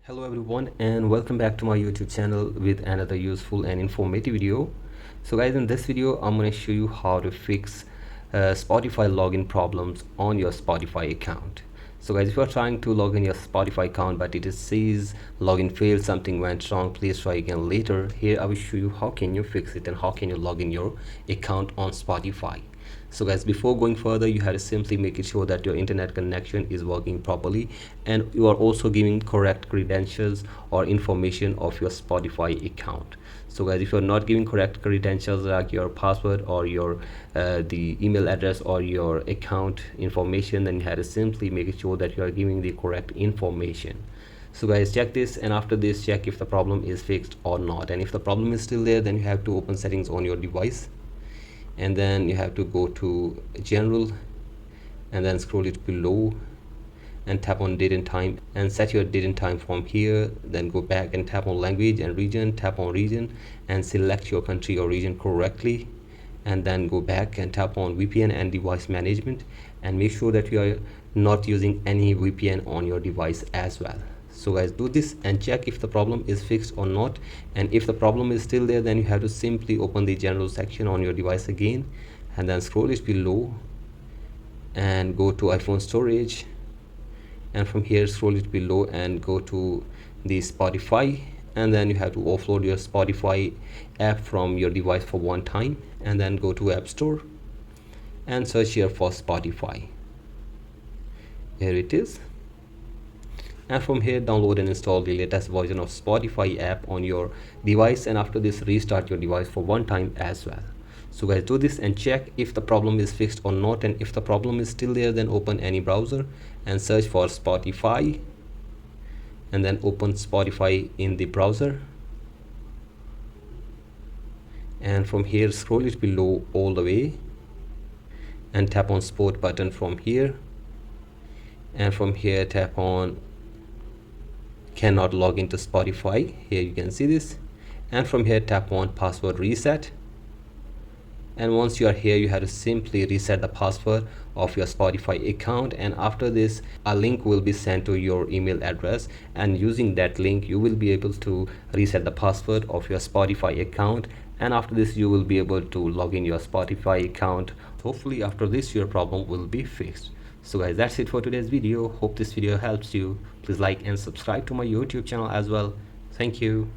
Hello everyone and welcome back to my YouTube channel with another useful and informative video. So guys, in this video I'm going to show you how to fix Spotify login problems on your Spotify account. So guys, if you are trying to log in your Spotify account but it says login failed, something went wrong, please try again later. Here I will show you how can you fix it and how can you log in your account on Spotify. So guys, before going further, you have to simply make it sure that your internet connection is working properly and you are also giving correct credentials or information of your Spotify account. So guys, if you're not giving correct credentials like your password or your the email address or your account information, then you have to simply make it sure that you are giving the correct information. So guys, check this, and after this check if the problem is fixed or not. And if the problem is still there, then you have to open settings on your device, and then you have to go to general and then scroll it below and tap on date and time and set your date and time from here. Then go back and tap on language and region, tap on region and select your country or region correctly, and then go back and tap on VPN and device management and make sure that you are not using any VPN on your device as well. So guys, do this and check if the problem is fixed or not. And if the problem is still there, then you have to simply open the general section on your device again and then scroll it below and go to iPhone storage, and from here scroll it below and go to the Spotify, and then you have to offload your Spotify app from your device for one time, and then go to App Store and search here for Spotify. Here it is. And from here download and install the latest version of Spotify app on your device, and after this restart your device for one time as well. So guys, do this and check if the problem is fixed or not. And if the problem is still there, then open any browser and search for Spotify, and then open Spotify in the browser, and from here scroll it below all the way and tap on Sport button from here, and from here tap on cannot log into Spotify. Here you can see this, and from here tap on password reset. And once you are here, you have to simply reset the password of your Spotify account, and after this a link will be sent to your email address, and using that link you will be able to reset the password of your Spotify account, and after this you will be able to log in your Spotify account. Hopefully after this your problem will be fixed. So guys, that's it for today's video. Hope this video helps you. Please like and subscribe to my YouTube channel as well. Thank you.